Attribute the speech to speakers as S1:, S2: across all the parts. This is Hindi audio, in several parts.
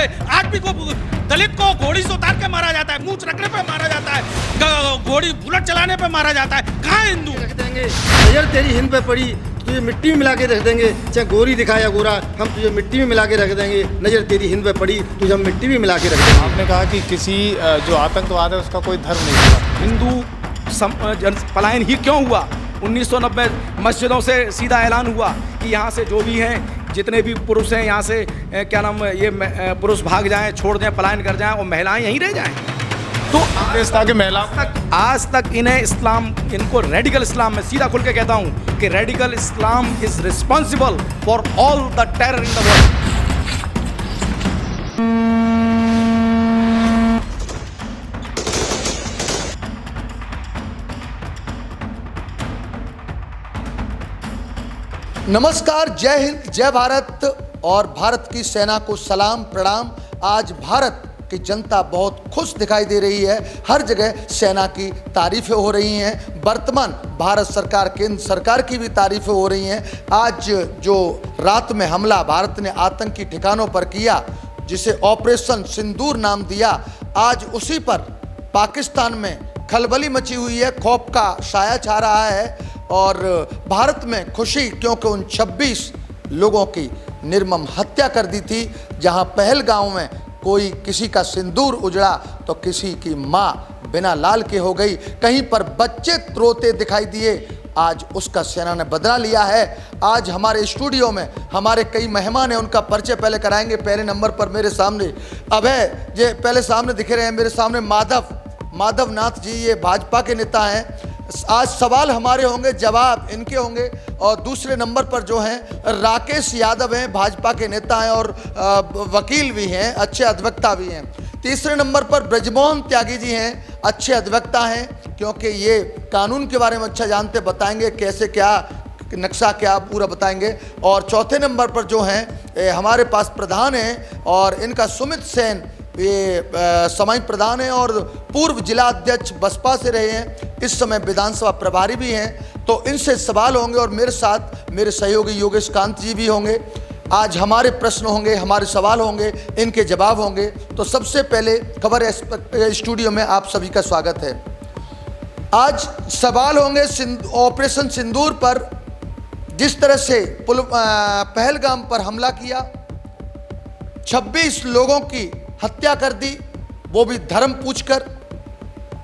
S1: पे आज भी दलित को घोड़ी से उतार के मारा जाता है, मूंछ रखने पे मारा जाता है, घोड़ी बुलेट चलाने पे मारा जाता है। कहाँ है हिंदू?
S2: रख देंगे, नजर तेरी हिंद पे पड़ी तुझे मिट्टी में मिला के रख देंगे, चाहे गोरी दिखाया गोरा हम तुझे मिट्टी में मिला के रख देंगे। नजर तेरी हिंद पे पड़ी तुझे हम मिट्टी में मिला के रख देंगे।
S3: आपने कहा कि किसी जो आतंकवाद है उसका कोई धर्म नहीं होता।
S1: हिंदू पलायन ही क्यों हुआ? 1990 मस्जिदों से सीधा ऐलान हुआ कि यहाँ से जो भी हैं, जितने भी पुरुष हैं, यहाँ से क्या नाम ये पुरुष भाग जाएं, छोड़ दें, पलायन कर जाएं और महिलाएं यहीं रह जाएं। तो आज तक इन्हें इस्लाम, इनको रेडिकल इस्लाम, मैं सीधा खुल के कहता हूँ कि radical Islam is responsible for all the terror in the world.
S4: नमस्कार, जय हिंद, जय भारत और भारत की सेना को सलाम प्रणाम। आज भारत की जनता बहुत खुश दिखाई दे रही है, हर जगह सेना की तारीफें हो रही हैं। वर्तमान भारत सरकार, केंद्र सरकार की भी तारीफें हो रही हैं। आज जो रात में हमला भारत ने आतंकी ठिकानों पर किया, जिसे ऑपरेशन सिंदूर नाम दिया, आज उसी पर पाकिस्तान में खलबली मची हुई है, खौफ का साया छा रहा है और भारत में खुशी, क्योंकि उन 26 लोगों की निर्मम हत्या कर दी थी। जहां पहलगांव में कोई किसी का सिंदूर उजड़ा तो किसी की माँ बिना लाल के हो गई, कहीं पर बच्चे रोते दिखाई दिए। आज उसका सेना ने बदला लिया है। आज हमारे स्टूडियो में हमारे कई मेहमान हैं, उनका परिचय पहले कराएंगे। पहले नंबर पर मेरे सामने अभय जी पहले सामने दिख रहे हैं, मेरे सामने माधव नाथ जी, ये भाजपा के नेता हैं। आज सवाल हमारे होंगे, जवाब इनके होंगे। और दूसरे नंबर पर जो हैं राकेश यादव हैं, भाजपा के नेता हैं और वकील भी हैं, अच्छे अधिवक्ता भी हैं। तीसरे नंबर पर ब्रजमोहन त्यागी जी हैं, अच्छे अधिवक्ता हैं, क्योंकि ये कानून के बारे में अच्छा जानते, बताएंगे कैसे क्या नक्शा क्या पूरा बताएंगे। और चौथे नंबर पर जो हैं हमारे पास प्रधान हैं और इनका सुमित सेन, ये सामाजिक प्रधान हैं और पूर्व जिला अध्यक्ष बसपा से रहे हैं, इस समय विधानसभा प्रभारी भी हैं। तो इनसे सवाल होंगे और मेरे साथ मेरे सहयोगी योगेश कांत जी भी होंगे। आज हमारे प्रश्न होंगे, हमारे सवाल होंगे, इनके जवाब होंगे। तो सबसे पहले खबर स्टूडियो में आप सभी का स्वागत है। आज सवाल होंगे ऑपरेशन सिंदूर पर, जिस तरह से पहलगाम पर हमला किया, 26 लोगों की हत्या कर दी, वो भी धर्म पूछकर।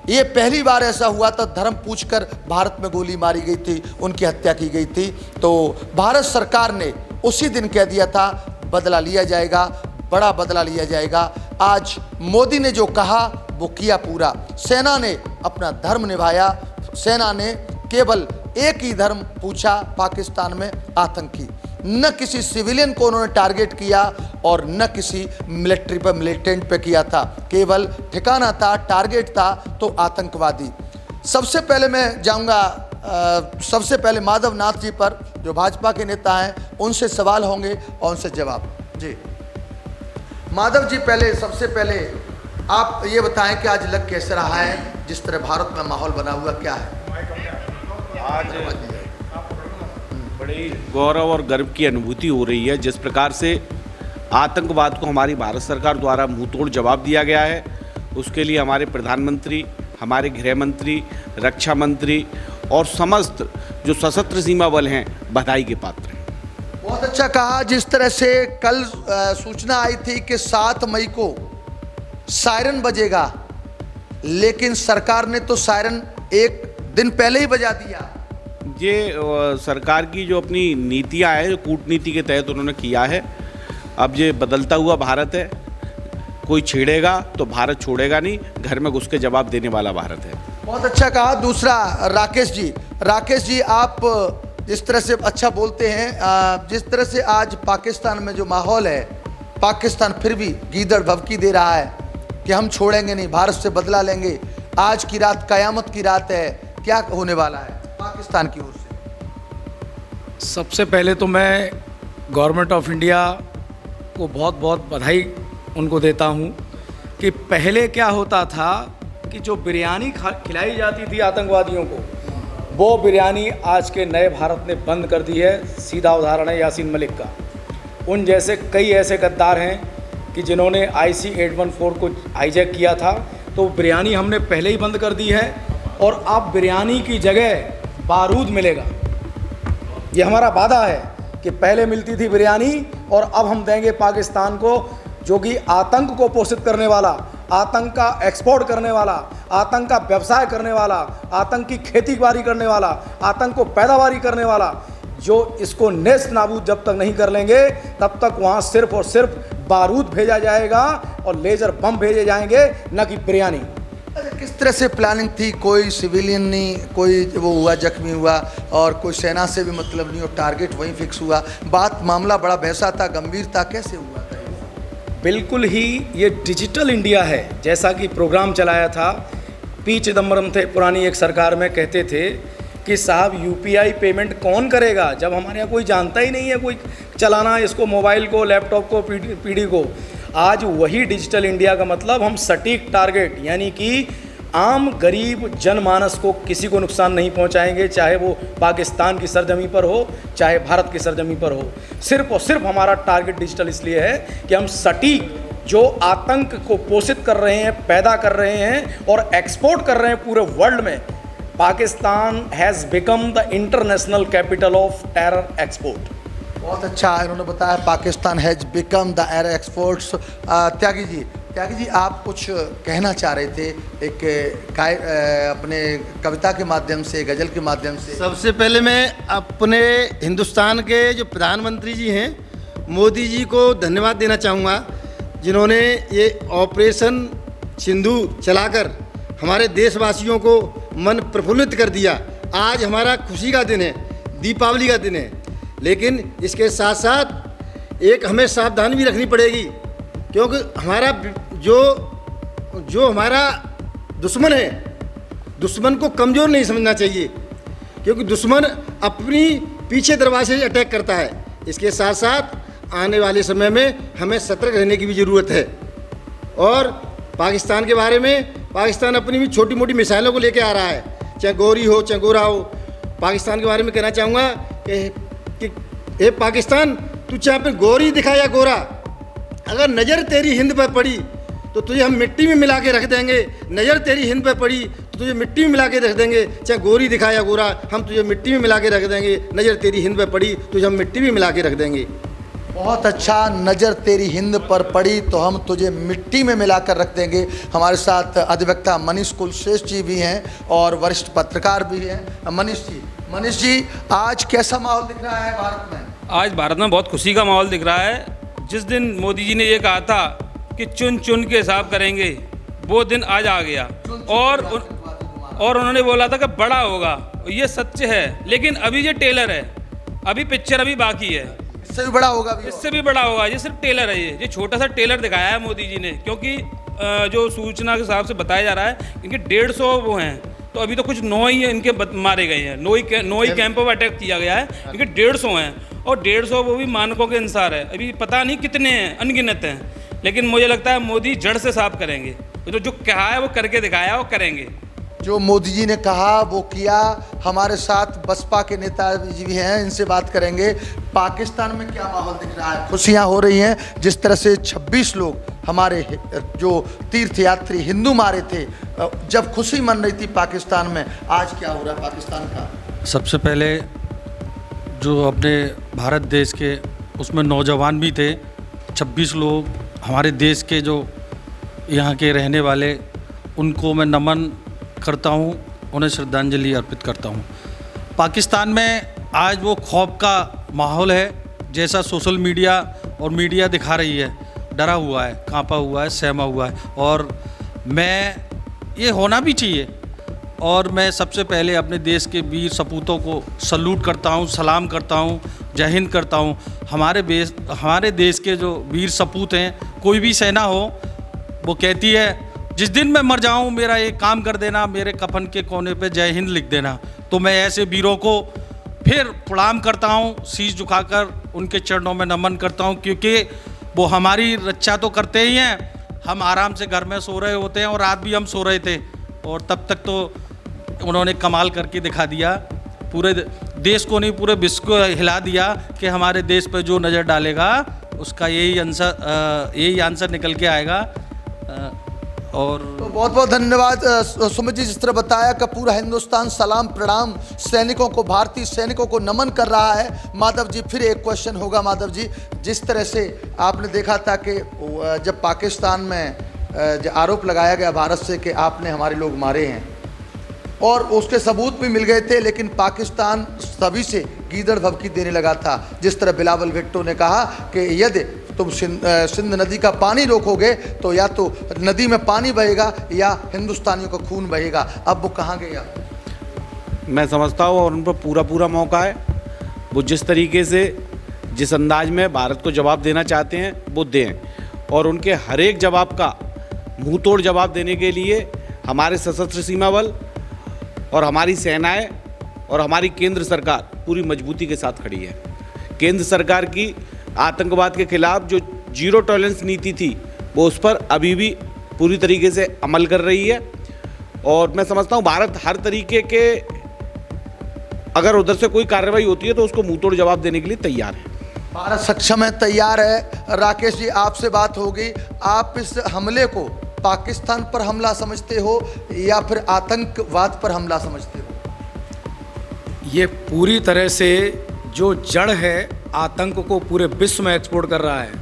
S4: ये पहली बार ऐसा हुआ था, धर्म पूछकर भारत में गोली मारी गई थी, उनकी हत्या की गई थी। तो भारत सरकार ने उसी दिन कह दिया था बदला लिया जाएगा, बड़ा बदला लिया जाएगा। आज मोदी ने जो कहा वो किया पूरा। सेना ने अपना धर्म निभाया। सेना ने केवल एक ही धर्म पूछा पाकिस्तान में, आतंकी। न किसी सिविलियन को उन्होंने टारगेट किया और न किसी मिलिट्री पर, मिलिटेंट पे किया था। केवल ठिकाना था, टारगेट था तो आतंकवादी। सबसे पहले मैं जाऊंगा सबसे पहले माधव नाथ जी पर, जो भाजपा के नेता हैं, उनसे सवाल होंगे और उनसे जवाब। जी माधव जी, पहले सबसे पहले आप ये बताएं कि आज लग कैसे रहा है, जिस तरह भारत में माहौल बना हुआ क्या है?
S5: आज बड़ी गौरव और गर्व की अनुभूति हो रही है। जिस प्रकार से आतंकवाद को हमारी भारत सरकार द्वारा मुंहतोड़ जवाब दिया गया है, उसके लिए हमारे प्रधानमंत्री, हमारे गृह मंत्री, रक्षा मंत्री और समस्त जो सशस्त्र सीमा बल हैं बधाई के पात्र हैं।
S4: बहुत अच्छा कहा। जिस तरह से कल सूचना आई थी कि 7 मई को सायरन बजेगा, लेकिन सरकार ने तो सायरन एक दिन पहले ही बजा दिया।
S5: ये सरकार की जो अपनी नीतियाँ हैं, जो कूटनीति के तहत उन्होंने किया है। अब ये बदलता हुआ भारत है, कोई छेड़ेगा तो भारत छोड़ेगा नहीं, घर में घुस के जवाब देने वाला भारत है।
S4: बहुत अच्छा कहा। दूसरा राकेश जी, आप जिस तरह से अच्छा बोलते हैं, जिस तरह से आज पाकिस्तान में जो माहौल है, पाकिस्तान फिर भी गीदड़ भभकी दे रहा है कि हम छोड़ेंगे नहीं, भारत से बदला लेंगे। आज की रात कयामत की रात है, क्या होने वाला है पाकिस्तान की ओर से?
S1: सबसे पहले तो मैं गवर्नमेंट ऑफ इंडिया को बहुत बहुत बधाई उनको देता हूं कि पहले क्या होता था कि जो बिरयानी खिलाई जाती थी आतंकवादियों को, वो बिरयानी आज के नए भारत ने बंद कर दी है। सीधा उदाहरण है यासीन मलिक का। उन जैसे कई ऐसे गद्दार हैं कि जिन्होंने IC-814 को हाईजैक किया था, तो बिरयानी हमने पहले ही बंद कर दी है और अब बिरयानी की जगह बारूद मिलेगा। ये हमारा वादा है कि पहले मिलती थी बिरयानी और अब हम देंगे पाकिस्तान को, जो कि आतंक को पोषित करने वाला, आतंक का एक्सपोर्ट करने वाला, आतंक का व्यवसाय करने वाला, आतंक की खेती बाड़ी करने वाला, आतंक को पैदावारी करने वाला, जो इसको नेस्त नाबूद जब तक नहीं कर लेंगे तब तक वहाँ सिर्फ और सिर्फ बारूद भेजा जाएगा और लेज़र बम भेजे जाएंगे, न कि बिरयानी।
S4: अच्छा, किस तरह से प्लानिंग थी? कोई सिविलियन नहीं, कोई वो हुआ जख्मी हुआ और कोई सेना से भी मतलब नहीं और टारगेट वहीं फिक्स हुआ? बात मामला बड़ा भैंसा था, गंभीर था, कैसे हुआ था?
S1: बिल्कुल ही ये डिजिटल इंडिया है। जैसा कि प्रोग्राम चलाया था, पी चिदम्बरम थे पुरानी एक सरकार में, कहते थे कि साहब UPI पेमेंट कौन करेगा जब हमारे यहाँ कोई जानता ही नहीं है कोई चलाना इसको, मोबाइल को, लैपटॉप को, PD को। आज वही डिजिटल इंडिया का मतलब हम सटीक टारगेट, यानी कि आम गरीब जनमानस को किसी को नुकसान नहीं पहुंचाएंगे, चाहे वो पाकिस्तान की सरजमी पर हो, चाहे भारत की सरजमी पर हो। सिर्फ और सिर्फ हमारा टारगेट डिजिटल इसलिए है कि हम सटीक जो आतंक को पोषित कर रहे हैं, पैदा कर रहे हैं और एक्सपोर्ट कर रहे हैं पूरे वर्ल्ड में, Pakistan has become the international capital of terror export.
S4: बहुत अच्छा इन्होंने बताया, Pakistan has become the air exports. Tyagi ji आप कुछ कहना चाह रहे थे एक अपने कविता के माध्यम से, गज़ल के माध्यम से।
S2: सबसे पहले मैं अपने हिंदुस्तान के जो प्रधानमंत्री जी हैं, मोदी जी को धन्यवाद देना चाहूँगा, जिन्होंने ये ऑपरेशन सिंधु चलाकर हमारे देशवासियों को मन प्रफुल्लित कर दिया। आज हमारा खुशी का दिन है, दीपावली का दिन है, लेकिन इसके साथ साथ एक हमें सावधानी भी रखनी पड़ेगी, क्योंकि हमारा जो हमारा दुश्मन है, दुश्मन को कमज़ोर नहीं समझना चाहिए, क्योंकि दुश्मन अपनी पीछे दरवाजे से अटैक करता है। इसके साथ साथ आने वाले समय में हमें सतर्क रहने की भी ज़रूरत है। और पाकिस्तान के बारे में, पाकिस्तान अपनी भी छोटी मोटी मिसाइलों को लेके आ रहा है, चाहे गोरी हो चाहे गोरा हो। पाकिस्तान के बारे में कहना चाहूँगा कि ए पाकिस्तान, तू चाहे पे गोरी दिखा या गोरा, अगर नज़र तेरी हिंद पर पड़ी तो तुझे हम मिट्टी में मिला के रख देंगे। नज़र तेरी हिंद पर पड़ी तो तुझे मिट्टी में मिला के रख देंगे, चाहे गोरी दिखा या गोरा, हम तुझे मिट्टी में मिला के रख देंगे। नज़र तेरी हिंद पर पड़ी तुझे हम मिट्टी में मिला के रख देंगे।
S4: बहुत अच्छा, नज़र तेरी हिंद पर पड़ी तो हम तुझे मिट्टी में मिलाकर रख देंगे। हमारे साथ अधिवक्ता मनीष कुलश्रेष्ठ जी भी हैं और वरिष्ठ पत्रकार भी हैं। मनीष जी आज कैसा माहौल दिख रहा है भारत में?
S6: आज भारत में बहुत खुशी का माहौल दिख रहा है। जिस दिन मोदी जी ने ये कहा था कि चुन चुन के हिसाब करेंगे, वो दिन आज आ गया। और उन्होंने बोला था कि बड़ा होगा, ये सच है, लेकिन अभी ये टेलर है, अभी पिक्चर अभी बाकी है।
S4: इससे भी बड़ा होगा,
S6: इससे भी बड़ा होगा। ये सिर्फ टेलर है, ये छोटा सा टेलर दिखाया है मोदी जी ने, क्योंकि जो सूचना के हिसाब से बताया जा रहा है इनके 150 वो हैं, तो अभी तो कुछ 9 ही इनके मारे गए हैं, 9 ही कैंपों पर अटैक किया गया है। इनके 150 हैं और 150 वो भी मानकों के अनुसार है, अभी पता नहीं कितने हैं, अनगिनत हैं। लेकिन मुझे लगता है मोदी जड़ से साफ करेंगे, तो जो कहा है वो करके दिखाया, वो करेंगे।
S4: जो मोदी जी ने कहा वो किया। हमारे साथ बसपा के नेता जी भी हैं, इनसे बात करेंगे। पाकिस्तान में क्या माहौल दिख रहा है? खुशियां हो रही हैं, जिस तरह से 26 लोग हमारे जो तीर्थयात्री हिंदू मारे थे, जब खुशी मन रही थी पाकिस्तान में, आज क्या हो रहा है पाकिस्तान का?
S7: सबसे पहले जो अपने भारत देश के उसमें नौजवान भी थे, 26 लोग हमारे देश के जो यहाँ के रहने वाले, उनको मैं नमन करता हूँ, उन्हें श्रद्धांजलि अर्पित करता हूँ। पाकिस्तान में आज वो खौफ का माहौल है, जैसा सोशल मीडिया और मीडिया दिखा रही है, डरा हुआ है, कांपा हुआ है, सहमा हुआ है। और मैं ये होना भी चाहिए। और मैं सबसे पहले अपने देश के वीर सपूतों को सल्यूट करता हूँ, सलाम करता हूँ, जय हिंद करता हूँ। हमारे देश के जो वीर सपूत हैं, कोई भी सेना हो, वो कहती है जिस दिन मैं मर जाऊं मेरा एक काम कर देना, मेरे कफन के कोने पे जय हिंद लिख देना। तो मैं ऐसे वीरों को फिर प्रणाम करता हूं, शीश झुकाकर उनके चरणों में नमन करता हूं, क्योंकि वो हमारी रक्षा तो करते ही हैं। हम आराम से घर में सो रहे होते हैं और रात भी हम सो रहे थे, और तब तक तो उन्होंने कमाल करके दिखा दिया, पूरे देश को नहीं पूरे विश्व को हिला दिया कि हमारे देश पर जो नज़र डालेगा उसका यही आंसर निकल के आएगा। और
S4: तो बहुत बहुत धन्यवाद सुमित जी, जिस तरह बताया कि पूरा हिंदुस्तान सलाम प्रणाम सैनिकों को, भारतीय सैनिकों को नमन कर रहा है। माधव जी, फिर एक क्वेश्चन होगा माधव जी, जिस तरह से आपने देखा था कि जब पाकिस्तान में जो आरोप लगाया गया भारत से कि आपने हमारे लोग मारे हैं और उसके सबूत भी मिल गए थे, लेकिन पाकिस्तान सभी से गीदड़ भभकी देने लगा था। जिस तरह बिलावल भुट्टो ने कहा कि यदि तुम सिंध नदी का पानी रोकोगे तो या तो नदी में पानी बहेगा या हिंदुस्तानियों का खून बहेगा। अब वो कहाँ गए आप?
S5: मैं समझता हूँ और उन पर पूरा मौका है। वो जिस तरीके से, जिस अंदाज में भारत को जवाब देना चाहते हैं वो दें, और उनके हर एक जवाब का मुंह तोड़ जवाब देने के लिए हमारे सशस्त्र सीमा बल और हमारी सेनाएं और हमारी केंद्र सरकार पूरी मजबूती के साथ खड़ी है। केंद्र सरकार की आतंकवाद के खिलाफ जो जीरो टॉलरेंस नीति थी वो उस पर अभी भी पूरी तरीके से अमल कर रही है, और मैं समझता हूँ भारत हर तरीके के, अगर उधर से कोई कार्रवाई होती है तो उसको मुंह तोड़ जवाब देने के लिए तैयार है।
S4: भारत सक्षम है, तैयार है। राकेश जी, आपसे बात होगी। आप इस हमले को पाकिस्तान पर हमला समझते हो या फिर आतंकवाद पर हमला समझते हो?
S1: ये पूरी तरह से जो जड़ है आतंक को पूरे विश्व में एक्सपोर्ट कर रहा है।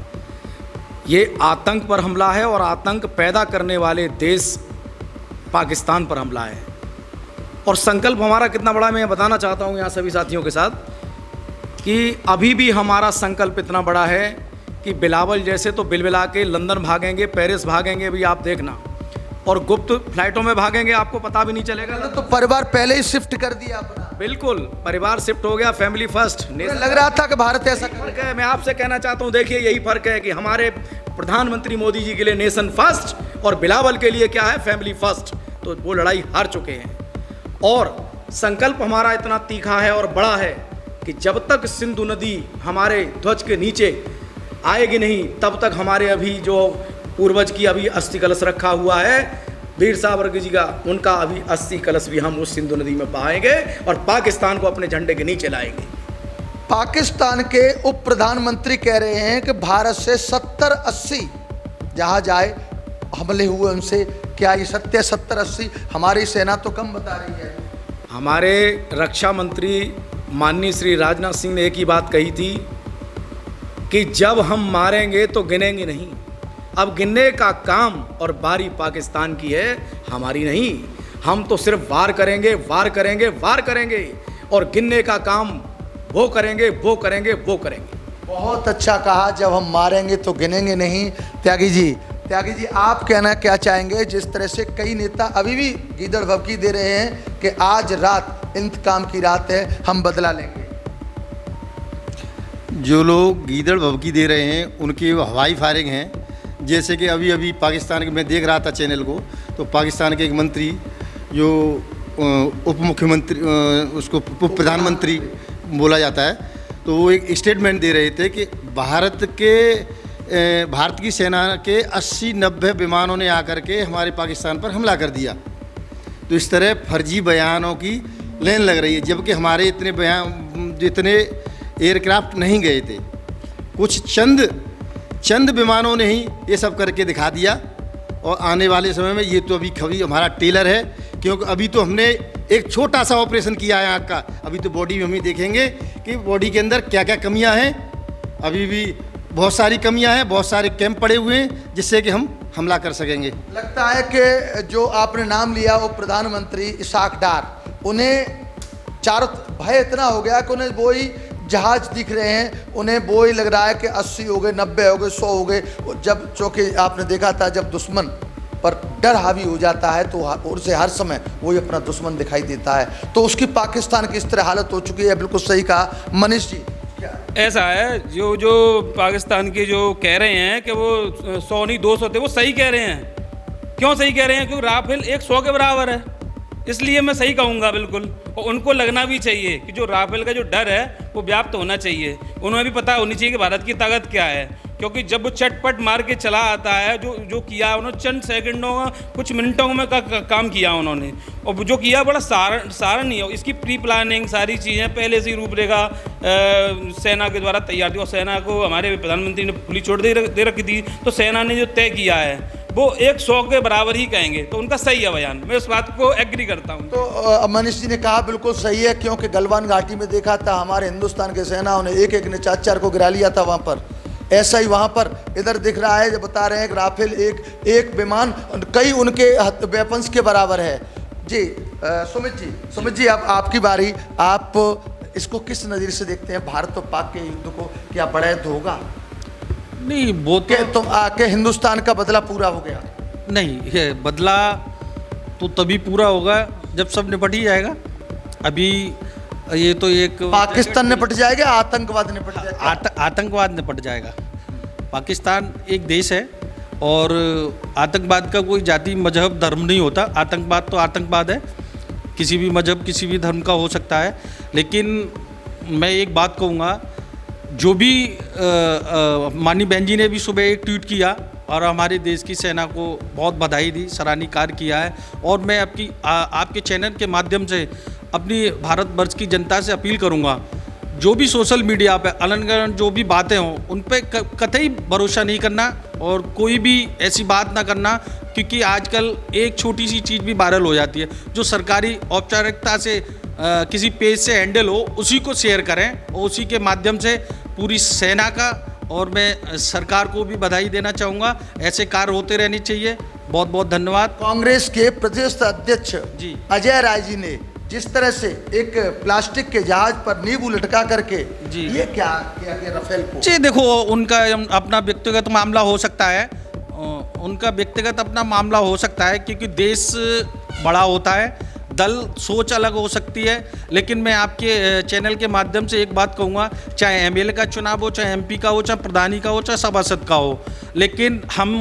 S1: ये आतंक पर हमला है और आतंक पैदा करने वाले देश पाकिस्तान पर हमला है। और संकल्प हमारा कितना बड़ा मैं बताना चाहता हूँ यहाँ सभी साथियों के साथ कि अभी भी हमारा संकल्प इतना बड़ा है कि बिलावल जैसे तो बिलबिला के लंदन भागेंगे, पेरिस भागेंगे भी, आप देखना, और गुप्त फ्लाइटों में भागेंगे, आपको पता भी नहीं चलेगा।
S4: तो परिवार पहले ही शिफ्ट कर दिया अपना।
S1: बिल्कुल, परिवार शिफ्ट हो गया, फैमिली फर्स्ट।
S4: लग रहा था कि भारत ऐसा
S1: फर्क है। मैं आपसे कहना चाहता हूँ, देखिए यही फर्क है कि हमारे प्रधानमंत्री मोदी जी के लिए नेशन फर्स्ट और बिलावल के लिए क्या है, फैमिली फर्स्ट। तो वो लड़ाई हार चुके हैं और संकल्प हमारा इतना तीखा है और बड़ा है कि जब तक सिंधु नदी हमारे ध्वज के नीचे आएगी नहीं तब तक हमारे अभी जो पूर्वज की अभी अस्थि कलश रखा हुआ है वीर सावरकर जी का, उनका अभी अस्थि कलश भी हम उस सिंधु नदी में बहाएंगे और पाकिस्तान को अपने झंडे के नीचे लाएंगे।
S4: पाकिस्तान के उप प्रधानमंत्री कह रहे हैं कि भारत से 70-80 जहाँ जाए हमले हुए उनसे, क्या ये सत्य 70-80? हमारी सेना तो कम बता रही है।
S1: हमारे रक्षा मंत्री माननीय श्री राजनाथ सिंह ने एक ही बात कही थी कि जब हम मारेंगे तो गिनेंगे नहीं। अब गिनने का काम और बारी पाकिस्तान की है, हमारी नहीं। हम तो सिर्फ वार करेंगे, वार करेंगे, वार करेंगे और गिनने का काम वो करेंगे, वो करेंगे, वो करेंगे।
S4: बहुत अच्छा कहा, जब हम मारेंगे तो गिनेंगे नहीं। त्यागी जी, आप कहना क्या चाहेंगे? जिस तरह से कई नेता अभी भी गीदड़ भभकी दे रहे हैं कि आज रात इंतकाम की रात है, हम बदला लेंगे।
S2: जो लोग गीदड़ भभकी दे रहे हैं उनकी हवाई फायरिंग हैं। जैसे कि अभी अभी पाकिस्तान के, मैं देख रहा था चैनल को, तो पाकिस्तान के एक मंत्री जो उप मुख्यमंत्री, उसको उप प्रधानमंत्री बोला जाता है, तो वो एक स्टेटमेंट दे रहे थे कि भारत की सेना के 80-90 विमानों ने आकर के हमारे पाकिस्तान पर हमला कर दिया। तो इस तरह फर्जी बयानों की लेन लग रही है, जबकि हमारे इतने एयरक्राफ्ट नहीं गए थे। कुछ चंद विमानों ने ही ये सब करके दिखा दिया। और आने वाले समय में ये तो अभी खबरी हमारा टेलर है, क्योंकि अभी तो हमने एक छोटा सा ऑपरेशन किया है आँख का। अभी तो बॉडी में हम ही देखेंगे कि बॉडी के अंदर क्या क्या कमियां हैं। अभी भी बहुत सारी कमियां हैं, बहुत सारे कैंप पड़े हुए हैं जिससे कि हम हमला कर सकेंगे।
S4: लगता है कि जो आपने नाम लिया वो प्रधानमंत्री इसाक डार, उन्हें चारों भय इतना हो गया कि उन्हें वो ही जहाज दिख रहे हैं, उन्हें वो ही लग रहा है कि 80 हो गए, 90 हो गए, 100 हो गए। जब चूँकि आपने देखा था जब दुश्मन पर डर हावी हो जाता है तो उसे हर समय वही अपना दुश्मन दिखाई देता है। तो उसकी पाकिस्तान की इस तरह हालत हो चुकी है। बिल्कुल सही कहा मनीष जी।
S6: ऐसा है, जो पाकिस्तान के जो कह रहे हैं कि वो 100 नहीं 200 थे, वो सही कह रहे हैं। क्यों सही कह रहे हैं? क्योंकि राफेल एक 100 के बराबर है, इसलिए मैं सही कहूँगा बिल्कुल। और उनको लगना भी चाहिए कि जो राफेल का जो डर है वो व्याप्त होना चाहिए। उन्हें भी पता होनी चाहिए कि भारत की ताकत क्या है। क्योंकि जब वो चटपट मार के चला आता है, जो किया उन्होंने चंद सेकंडों में, कुछ मिनटों में काम किया उन्होंने, और जो किया बड़ा सराहनीय है। इसकी प्री प्लानिंग सारी चीज़ें पहले से ही रूपरेखा सेना के द्वारा तैयार थी, और सेना को हमारे प्रधानमंत्री ने खुली छूट दे रखी थी, तो सेना ने जो तय किया है वो 100 के बराबर ही कहेंगे, तो उनका सही है बयान, मैं उस बात को एग्री करता हूँ।
S4: तो मनीष जी ने कहा बिल्कुल सही है, क्योंकि गलवान घाटी में देखा था हमारे हिंदुस्तान के सेनाओं ने एक ने 4 को गिरा लिया था वहाँ पर। ऐसा ही वहाँ पर इधर दिख रहा है, जो बता रहे हैं कि राफेल एक विमान कई उनके वेपन्स के बराबर है। जी सुमित जी अब आपकी बारी, आप इसको किस नज़र से देखते हैं? भारत और पाक के युद्ध को क्या बड़ा युद्ध होगा?
S7: नहीं, वो
S4: तो आके हिंदुस्तान का बदला पूरा हो गया?
S7: नहीं, ये बदला तो तभी पूरा होगा जब सब निपट ही जाएगा। अभी ये तो एक
S4: पाकिस्तान निपट जाएगा, आतंकवाद निपट जाएगा?
S7: आतंकवाद निपट जाएगा। पाकिस्तान एक देश है और आतंकवाद का कोई जाति मजहब धर्म नहीं होता। आतंकवाद तो आतंकवाद है, किसी भी मजहब किसी भी धर्म का हो सकता है। लेकिन मैं एक बात कहूँगा, जो भी माननीय बहन जी ने भी सुबह एक ट्वीट किया और हमारे देश की सेना को बहुत बधाई दी, सराहनीय कार्य किया है। और मैं आपके चैनल के माध्यम से अपनी भारतवर्ष की जनता से अपील करूंगा, जो भी सोशल मीडिया पे अलग जो भी बातें हों उन पे कतई भरोसा नहीं करना और कोई भी ऐसी बात ना करना, क्योंकि आजकल एक छोटी सी चीज़ भी वायरल हो जाती है। जो सरकारी औपचारिकता से किसी पेज से हैंडल हो उसी को शेयर करें और उसी के माध्यम से पूरी सेना का और मैं सरकार को भी बधाई देना चाहूँगा। ऐसे कार्य होते रहने चाहिए। बहुत बहुत धन्यवाद।
S4: कांग्रेस के प्रदेश अध्यक्ष
S7: जी
S4: अजय राय जी ने जिस तरह से एक प्लास्टिक के जहाज पर नींबू लटका करके
S7: जी,
S4: ये क्या किया राफेल को?
S7: जी देखो, उनका अपना व्यक्तिगत मामला हो सकता है, उनका व्यक्तिगत अपना मामला हो सकता है, क्योंकि देश बड़ा होता है, दल सोच अलग हो सकती है। लेकिन मैं आपके चैनल के माध्यम से एक बात कहूँगा, चाहे एमएलए का चुनाव हो, चाहे एमपी का हो, चाहे प्रधानी का हो, चाहे सभासद का हो, लेकिन हम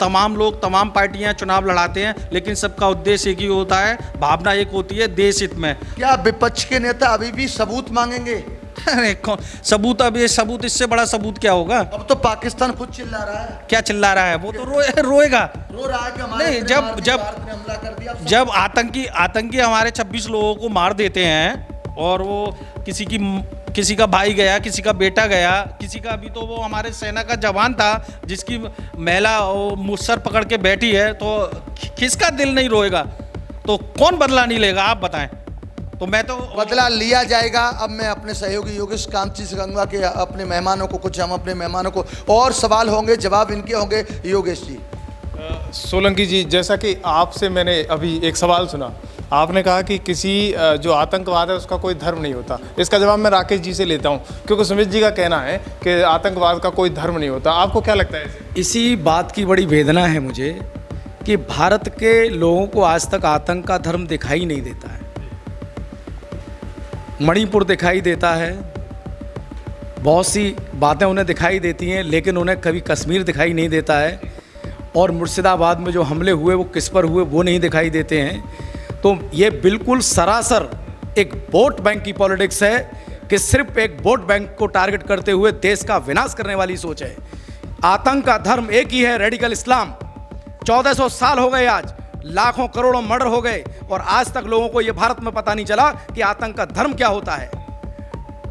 S7: तमाम लोग तमाम पार्टियां चुनाव लड़ाते हैं, लेकिन सबका उद्देश्य एक ही होता है, भावना एक होती है, देश हित में।
S4: क्या विपक्ष के नेता अभी भी सबूत मांगेंगे?
S7: अरे सबूत, अब ये सबूत, इससे बड़ा सबूत क्या होगा?
S4: अब तो पाकिस्तान खुद चिल्ला रहा है।
S7: क्या चिल्ला रहा है? वो तो रोएगा।
S4: रो रहा है कि हमारे
S7: नहीं, जब आतंकी हमारे 26 लोगों को मार देते हैं और वो किसी का भाई गया, किसी का बेटा गया, किसी का, अभी तो वो हमारे सेना का जवान था जिसकी महिला मुसर पकड़ के बैठी है, तो किसका दिल नहीं रोएगा? तो कौन बदला नहीं लेगा, आप बताएं। तो मैं तो
S4: बदला लिया जाएगा। अब मैं अपने सहयोगी योगेश कांची से कहूँगा कि अपने मेहमानों को हम अपने मेहमानों को और सवाल होंगे, जवाब इनके होंगे। योगेश जी।
S3: सोलंकी जी, जैसा कि आपसे मैंने अभी एक सवाल सुना, आपने कहा कि किसी जो आतंकवाद है उसका कोई धर्म नहीं होता। इसका जवाब मैं राकेश जी से लेता हूं, क्योंकि सुमित जी का कहना है कि आतंकवाद का कोई धर्म नहीं होता। आपको क्या लगता है?
S1: इसी बात की बड़ी वेदना है मुझे कि भारत के लोगों को आज तक आतंक का धर्म दिखाई नहीं देता है। मणिपुर दिखाई देता है, बहुत सी बातें उन्हें दिखाई देती हैं, लेकिन उन्हें कभी कश्मीर दिखाई नहीं देता है। और मुर्शिदाबाद में जो हमले हुए वो किस पर हुए वो नहीं दिखाई देते हैं। तो ये बिल्कुल सरासर एक वोट बैंक की पॉलिटिक्स है कि सिर्फ एक वोट बैंक को टारगेट करते हुए देश का विनाश करने वाली सोच है। आतंक का धर्म एक ही है, रेडिकल इस्लाम। 1400 साल हो गए, आज लाखों करोड़ों मर्डर हो गए और आज तक लोगों को ये भारत में पता नहीं चला कि आतंक का धर्म क्या होता है।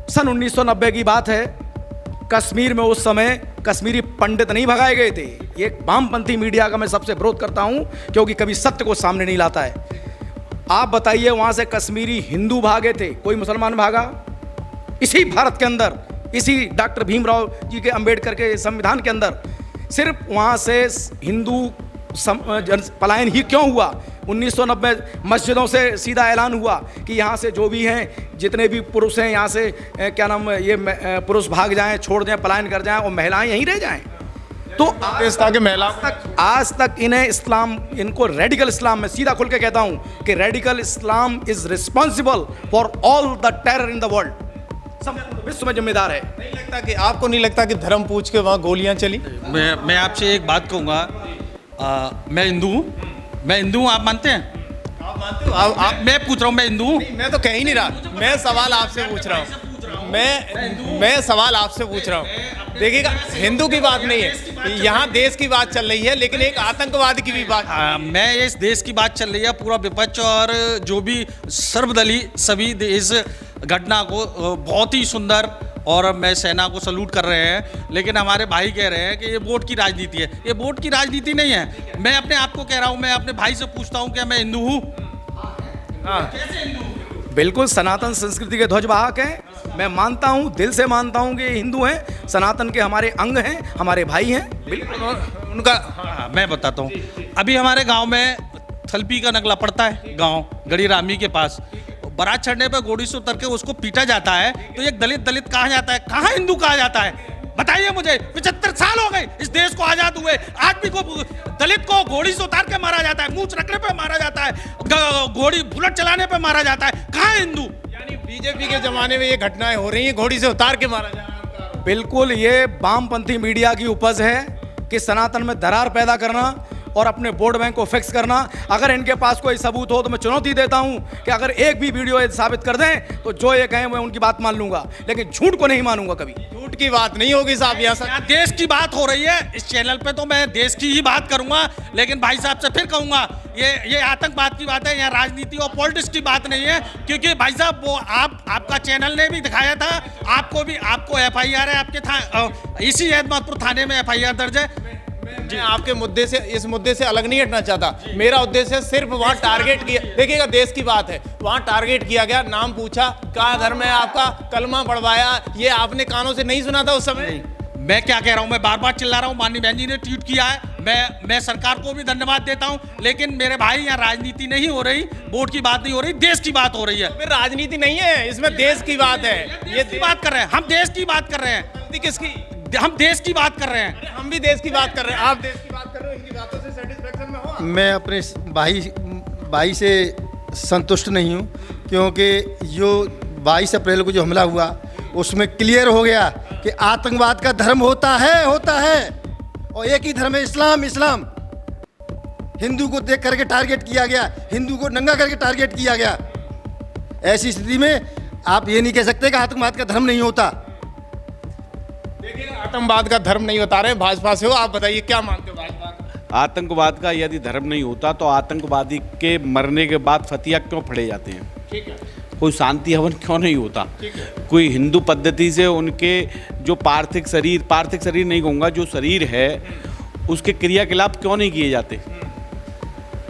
S1: सन 1990 की बात है, कश्मीर में उस समय कश्मीरी पंडित नहीं भगाए गए थे। ये वामपंथी मीडिया का मैं सबसे विरोध करता हूं, क्योंकि कभी सत्य को सामने नहीं लाता है। आप बताइए, वहां से कश्मीरी हिंदू भागे थे, कोई मुसलमान भागा? इसी भारत के अंदर, इसी डॉक्टर भीमराव जी के अंबेडकर के संविधान के अंदर सिर्फ वहां से हिंदू पलायन ही क्यों हुआ? 1990 मस्जिदों से सीधा ऐलान हुआ कि यहाँ से जो भी हैं, जितने भी पुरुष हैं, यहाँ से क्या नाम ये पुरुष भाग जाएं, छोड़ दें, पलायन कर जाएं और महिलाएं यहीं रह जाएं। तो आज तक इन्हें इस्लाम, इनको रेडिकल इस्लाम, में सीधा खुल के कहता हूँ कि radical Islam is responsible for all the terror in the world. सब विश्व में जिम्मेदार है।
S3: नहीं लगता कि आपको नहीं लगता कि धर्म पूछ के वहाँ गोलियाँ चली?
S7: मैं आपसे एक बात कहूँगा, मैं हिंदू हूँ, आप मानते हैं?
S3: आप मानते हो? आप
S7: मैं पूछ रहा हूँ, मैं हिंदू हूँ।
S3: मैं तो कह ही नहीं रहा, मैं सवाल आपसे पूछ रहा हूँ। मैं सवाल आपसे पूछ रहा हूँ, देखिएगा हिंदू की बात नहीं है, यहाँ देश की बात चल रही है, लेकिन एक आतंकवाद की भी बात।
S7: मैं इस देश की बात चल रही है, पूरा विपक्ष और जो भी सर्वदलीय सभी इस घटना को बहुत ही सुंदर और मैं सेना को सल्यूट कर रहे हैं, लेकिन हमारे भाई कह रहे हैं कि ये वोट की राजनीति है। ये वोट की राजनीति नहीं है। मैं अपने आप को कह रहा हूँ, मैं अपने भाई से पूछता हूँ क्या मैं हिंदू हूँ?
S1: बिल्कुल सनातन संस्कृति के ध्वजवाहक हैं। मैं मानता हूँ, दिल से मानता हूँ कि ये हिंदू हैं, सनातन के हमारे अंग हैं, हमारे भाई हैं।
S3: बिल्कुल उनका।
S7: हाँ, मैं बताता हूँ। अभी हमारे गांव में थलपी का नगला पड़ता है, गांव गड़ी रामी के पास। बारात चढ़ने पर घोड़ी से उतर के उसको पीटा जाता है, तो एक दलित कहा जाता है, कहाँ हिंदू कहा जाता है? बताइए मुझे। 75 साल हो गए इस देश को आजाद हुए, आदमी को दलित को घोड़ी से उतार के मारा जाता है, मूंछ रखने पे मारा जाता है, घोड़ी बुलेट चलाने पे मारा जाता है। कहाँ हिंदू?
S3: यानी बीजेपी के जमाने में ये घटनाएं हो रही हैं, घोड़ी से उतार के मारा जा रहा है।
S1: बिल्कुल ये वामपंथी मीडिया की उपज है कि सनातन में दरार पैदा करना और अपने वोट बैंक को फिक्स करना। अगर इनके पास कोई सबूत हो तो मैं चुनौती देता हूं कि अगर एक भी वीडियो ये साबित कर दें तो जो ये कहें मैं उनकी बात मान लूंगा, लेकिन झूठ को नहीं मानूंगा कभी।
S3: झूठ की बात नहीं होगी साहब, यहाँ
S7: देश की बात हो रही है इस चैनल पे, तो मैं देश की ही बात करूंगा। लेकिन भाई साहब से फिर कहूंगा, ये आतंकवाद की बात है, यहाँ राजनीति और पॉलिटिक्स की बात नहीं है। क्योंकि भाई साहब वो आपका चैनल ने भी दिखाया था, आपको FIR है, आपके इसी एहतमादपुर थाने में FIR दर्ज है।
S3: मैं आपके मुद्दे से, इस मुद्दे से अलग नहीं हटना चाहता। मेरा उद्देश्य सिर्फ वहाँ टारगेट किया, देखिएगा देश की बात है, वहाँ टारगेट किया गया, नाम पूछा, क्या धर्म है आपका, कलमा पढ़वाया, ये आपने कानों से नहीं सुना था उस समय?
S7: मैं क्या कह रहा हूँ, मैं बार बार चिल्ला रहा हूँ, माननीय बहन जी ने ट्वीट किया है, मैं सरकार को भी धन्यवाद देता हूँ। लेकिन मेरे भाई यहाँ राजनीति नहीं हो रही, वोट की बात नहीं हो रही, देश की बात हो रही है।
S3: फिर राजनीति नहीं है इसमें, देश की बात है।
S7: ये बात कर रहे हैं, हम देश की बात कर रहे हैं।
S3: किसकी?
S7: हम देश की बात कर रहे हैं।
S3: अरे हम भी देश की बात कर रहे हैं, आप देश की बात कर रहे हो, इनकी बातों से सेटिस्फेक्शन में हो?
S2: मैं अपने भाई से संतुष्ट नहीं हूँ, क्योंकि जो 22 अप्रैल को जो हमला हुआ उसमें क्लियर हो गया कि आतंकवाद का धर्म होता है और एक ही धर्म है, इस्लाम। हिंदू को देख करके टारगेट किया गया, हिंदू को नंगा करके टारगेट किया गया। ऐसी स्थिति में आप ये नहीं कह सकते कि आतंकवाद का धर्म नहीं होता।
S3: देखिए आतंकवाद का धर्म नहीं बता रहे, भाजपा से हो, आप बताइए क्या मानते हो भाजपा?
S5: आतंकवाद का यदि धर्म नहीं होता तो आतंकवादी के मरने के बाद फतिया क्यों फड़े जाते हैं?
S3: ठीक है।
S5: कोई शांति हवन क्यों नहीं होता?
S3: ठीक है।
S5: कोई हिंदू पद्धति से उनके जो पार्थिव शरीर नहीं कहूँगा, जो शरीर है उसके क्रियाकलाप क्यों नहीं किए जाते?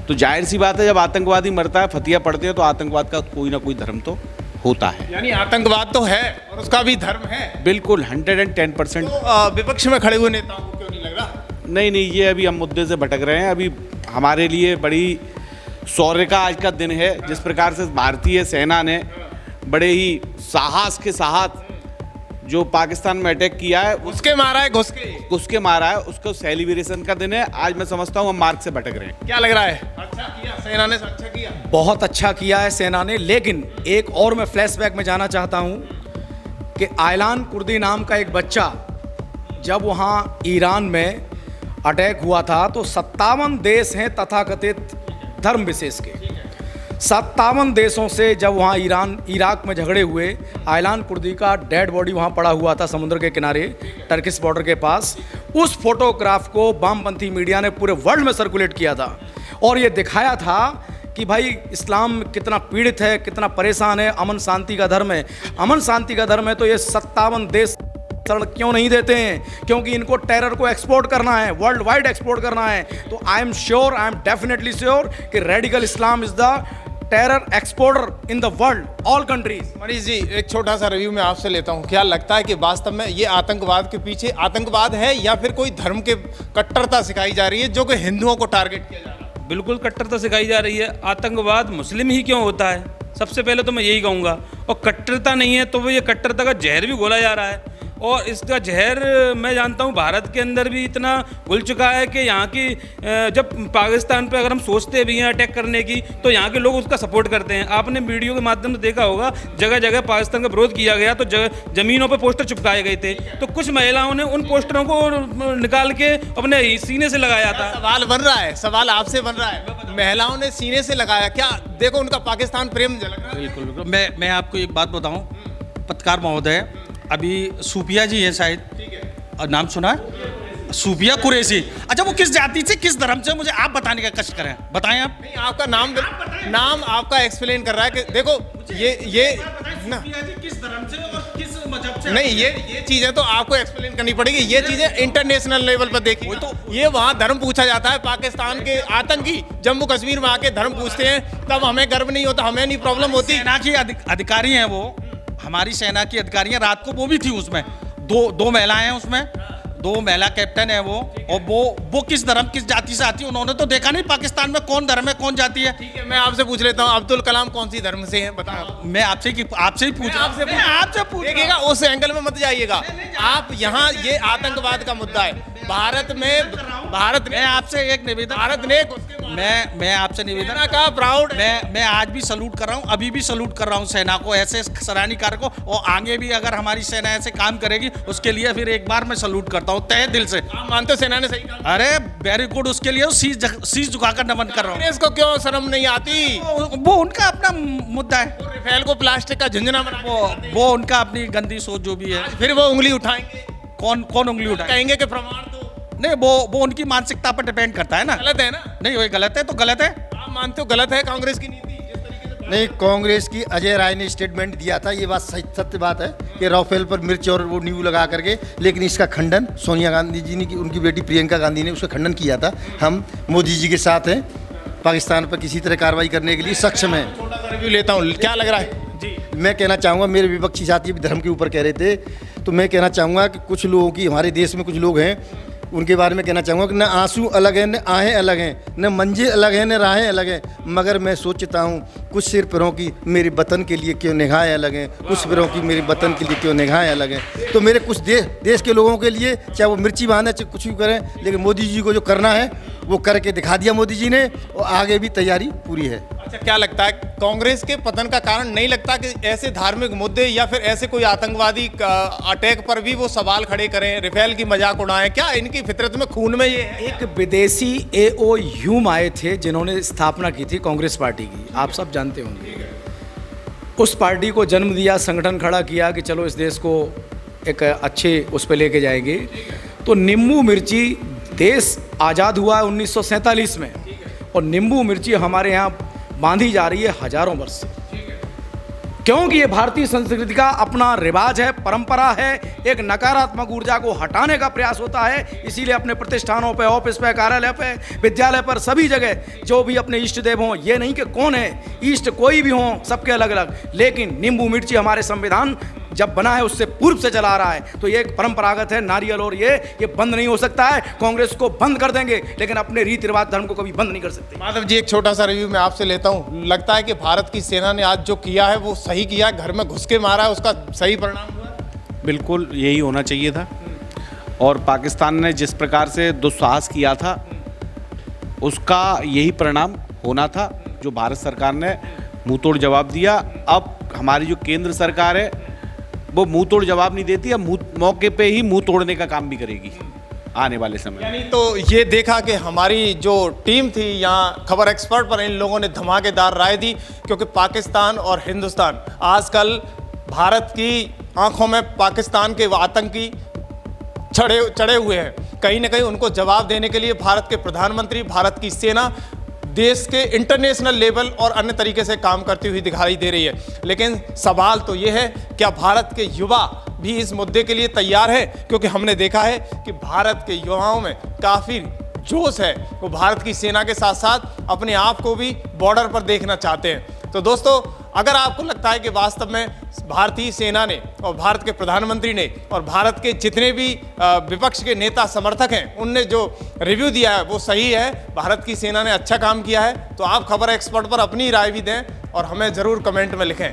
S5: तो जाहिर सी बात है, जब आतंकवादी मरता है, फतिया पड़ते हैं, तो आतंकवाद का कोई ना कोई धर्म तो होता है।
S3: यानी आतंकवाद तो है और उसका भी धर्म है।
S5: बिल्कुल 110%।
S3: तो विपक्ष में खड़े हुए नेताओं को क्यों नहीं लग रहा?
S5: नहीं, ये अभी हम मुद्दे से भटक रहे हैं। अभी हमारे लिए बड़ी शौर्य का आज का दिन है। जिस प्रकार से भारतीय सेना ने बड़े ही साहस के साथ जो पाकिस्तान में अटैक किया है,
S3: उसके मारा है,
S5: घुस के मारा है, उसको सेलिब्रेशन का दिन है। आज मैं समझता हूँ हम मार्ग से भटक रहे हैं।
S3: क्या लग रहा है? अच्छा किया सेना ने, अच्छा किया,
S1: बहुत अच्छा किया है सेना ने। लेकिन एक और मैं फ्लैशबैक में जाना चाहता हूँ कि आयलान कुर्दी नाम का एक बच्चा जब वहाँ ईरान में अटैक हुआ था तो 57 देश हैं तथाकथित धर्म विशेष के। 57 देशों से जब वहाँ इराक में झगड़े हुए, आयलान कुर्दी का डेड बॉडी वहाँ पड़ा हुआ था समुद्र के किनारे, टर्किश बॉर्डर के पास। उस फोटोग्राफ को वामपंथी मीडिया ने पूरे वर्ल्ड में सर्कुलेट किया था और ये दिखाया था कि भाई इस्लाम कितना पीड़ित है, कितना परेशान है, अमन शांति का धर्म है। अमन शांति का धर्म है तो ये 57 देश शरण क्यों नहीं देते हैं? क्योंकि इनको टेरर को एक्सपोर्ट करना है, वर्ल्ड वाइड एक्सपोर्ट करना है। तो आई एम डेफिनेटली श्योर कि radical Islam is the terror exporter in the world, all countries.
S3: Manish ji, एक छोटा सा रिव्यू मैं आपसे लेता हूँ। क्या लगता है कि वास्तव में ये आतंकवाद के पीछे आतंकवाद है या फिर कोई धर्म के कट्टरता सिखाई जा रही है जो कि हिंदुओं को टारगेट किया जा रहा है?
S6: बिल्कुल कट्टरता सिखाई जा रही है। आतंकवाद मुस्लिम ही क्यों होता है? सबसे पहले तो मैं यही कहूँगा। और कट्टरता नहीं है तो वो ये कट्टरता का जहर भी घोला जा रहा है। और इसका जहर मैं जानता हूँ भारत के अंदर भी इतना घुल चुका है कि यहाँ की जब पाकिस्तान पे अगर हम सोचते भी हैं अटैक करने की तो यहाँ के लोग उसका सपोर्ट करते हैं। आपने वीडियो के माध्यम से देखा होगा, जगह जगह पाकिस्तान का विरोध किया गया तो जमीनों पे पोस्टर चिपकाए गए थे, तो कुछ महिलाओं ने उन पोस्टरों को निकाल के अपने सीने से लगाया था।
S3: सवाल बन रहा है, सवाल आपसे बन रहा है, महिलाओं ने सीने से लगाया, क्या देखो उनका पाकिस्तान प्रेम झलक रहा है?
S7: बिल्कुल। मैं आपको एक बात बताऊं, पत्रकार महोदय, अभी सूफिया जी हैं शायद, और नाम सुना है सूफिया कुरैशी। अच्छा, वो किस जाति से, किस धर्म से, मुझे आप बताने का कष्ट करें, बताएं आप।
S3: नहीं, आपका नाम आपका एक्सप्लेन कर रहा है कि देखो ये ना,
S7: किस धर्म से और किस मजहब से।
S3: नहीं, ये चीजें तो आपको एक्सप्लेन करनी पड़ेगी। ये चीजें इंटरनेशनल लेवल पर देखिए,
S7: तो
S3: ये वहाँ धर्म पूछा जाता है। पाकिस्तान के आतंकी जम्मू कश्मीर में आके धर्म पूछते हैं, तब हमें गर्व नहीं होता, हमें नहीं प्रॉब्लम होती।
S7: सेना की अधिकारी हैं वो, हमारी सेना की अधिकारी हैं। रात को वो भी थी उसमें, दो महिलाएं हैं उसमें, 2 महिला कैप्टन है वो, और वो किस धर्म किस जाति से आती है, उन्होंने तो देखा नहीं पाकिस्तान में कौन धर्म है कौन जाति है।
S3: ठीक है, मैं आपसे पूछ लेता हूँ, अब्दुल कलाम कौन सी धर्म से हैं, बताओ।
S7: मैं आपसे ही पूछ
S3: आपसे पूछ देखिएगा, उस एंगल में मत जाइएगा आप। यहाँ ये आतंकवाद का मुद्दा है भारत में
S7: मैं आपसे एक निवेदन,
S3: भारत ने
S7: मैं आपसे निवेदन
S3: का प्राउड,
S7: मैं आज भी सलूट कर रहा हूँ, अभी भी सलूट कर रहा हूँ सेना को, ऐसे सराहनीय कार्य को, और आगे भी अगर हमारी सेना ऐसे काम करेगी उसके लिए फिर एक बार मैं सलूट करता हूँ तहे दिल से।
S3: आप मानते हो सेना ने सही काम?
S7: अरे वेरी गुड, उसके लिए शीश झुकाकर नमन कर रहा हूँ।
S3: इसको क्यों शर्म नहीं आती?
S7: वो उनका अपना मुद्दा है,
S3: राफेल को प्लास्टिक का झुंझुना बना,
S7: वो उनका अपनी गंदी सोच जो भी है।
S3: फिर वो उंगली उठाएंगे,
S7: कौन उंगली उठाएंगे?
S3: कहेंगे कि प्रमाण दो।
S7: नहीं, वो उनकी मानसिकता पर डिपेंड करता है ना।
S3: गलत है ना?
S7: नहीं, वही गलत है तो गलत है।
S3: आप मानते हो गलत है कांग्रेस की नीति जिस तरीके से?
S2: नहीं, कांग्रेस की अजय राय ने स्टेटमेंट दिया था, ये बात सत्य बात है कि राफेल पर मिर्च और वो नींबू लगा करके, लेकिन इसका खंडन सोनिया गांधी जी ने, उनकी बेटी प्रियंका गांधी ने उसका खंडन किया था। हम मोदी जी के साथ हैं, पाकिस्तान पर किसी तरह कार्रवाई करने के लिए सक्षम हैं।
S3: छोटा सा रिव्यू लेता हूँ, क्या लग रहा है जी?
S2: मैं कहना चाहूँगा, मेरे विपक्षी साथी भी धर्म के ऊपर कह रहे थे, तो मैं कहना चाहूँगा कि कुछ लोगों की, हमारे देश में कुछ लोग हैं, उनके बारे में कहना चाहूँगा कि न आंसू अलग हैं, न आहें अलग हैं, न मंजे अलग हैं, न राहें अलग हैं, मगर मैं सोचता हूँ कुछ सिर पैरों की मेरे वतन के लिए क्यों निगाहें अलग हैं, कुछ पैरों की मेरे वतन के लिए क्यों निगाहें अलग हैं। तो मेरे कुछ देश के लोगों के लिए, चाहे वो मिर्ची बांधे, चाहे कुछ भी करें, लेकिन मोदी जी को जो करना है वो करके दिखा दिया मोदी जी ने, और आगे भी तैयारी पूरी है।
S3: अच्छा, क्या लगता है कांग्रेस के पतन का कारण नहीं लगता कि ऐसे धार्मिक मुद्दे या फिर ऐसे कोई आतंकवादी अटैक पर भी वो सवाल खड़े करें, राफेल की मजाक उड़ाएं? क्या इनकी फितरत में, खून में ये है?
S1: एक विदेशी AO ह्यूम आए थे जिन्होंने स्थापना की थी कांग्रेस पार्टी की, आप सब जानते होंगे। उस पार्टी को जन्म दिया, संगठन खड़ा किया कि चलो इस देश को एक अच्छे उस पर लेके जाएंगे। तो नींबू मिर्ची, देश आज़ाद हुआ है 1947 में, और नींबू मिर्ची हमारे यहाँ बांधी जा रही है हजारों वर्ष से, क्योंकि ये भारतीय संस्कृति का अपना रिवाज है, परंपरा है। एक नकारात्मक ऊर्जा को हटाने का प्रयास होता है, इसीलिए अपने प्रतिष्ठानों पे, ऑफिस पे, कार्यालय पे, विद्यालय पर, सभी जगह जो भी अपने इष्ट देव हों, ये नहीं कि कौन है इष्ट, कोई भी हों, सबके अलग अलग, लेकिन नींबू मिर्ची हमारे संविधान जब बना है उससे पूर्व से चला रहा है, तो ये एक परंपरागत है। नारियल और ये बंद नहीं हो सकता है। कांग्रेस को बंद कर देंगे, लेकिन अपने रीति रिवाज धर्म को कभी बंद नहीं कर सकते।
S3: माधव जी, एक छोटा सा रिव्यू मैं आपसे लेता हूँ। लगता है कि भारत की सेना ने आज जो किया है वो सही किया है, घर में घुस के मारा है, उसका सही परिणाम हुआ?
S5: बिल्कुल यही होना चाहिए था, और पाकिस्तान ने जिस प्रकार से दुस्साहस किया था उसका यही परिणाम होना था, जो भारत सरकार ने मुंह तोड़ जवाब दिया। अब हमारी जो केंद्र सरकार है वो मुंह तोड़ जवाब नहीं देती, अब मौके पे ही मुंह तोड़ने का काम भी करेगी आने वाले समय।
S3: यानी तो ये देखा कि हमारी जो टीम थी यहाँ खबर एक्सपर्ट पर, इन लोगों ने धमाकेदार राय दी, क्योंकि पाकिस्तान और हिंदुस्तान आजकल भारत की आंखों में पाकिस्तान के आतंकी चढ़े हुए हैं। कहीं ना कहीं उनको जवाब देने के लिए भारत के प्रधानमंत्री, भारत की सेना देश के इंटरनेशनल लेवल और अन्य तरीके से काम करती हुई दिखाई दे रही है। लेकिन सवाल तो ये है, क्या भारत के युवा भी इस मुद्दे के लिए तैयार है? क्योंकि हमने देखा है कि भारत के युवाओं में काफ़ी जोश है, वो भारत की सेना के साथ साथ अपने आप को भी बॉर्डर पर देखना चाहते हैं। तो दोस्तों, अगर आपको लगता है कि वास्तव में भारतीय सेना ने और भारत के प्रधानमंत्री ने और भारत के जितने भी विपक्ष के नेता समर्थक हैं, उनने जो रिव्यू दिया है वो सही है, भारत की सेना ने अच्छा काम किया है, तो आप खबर एक्सपर्ट पर अपनी राय भी दें और हमें ज़रूर कमेंट में लिखें।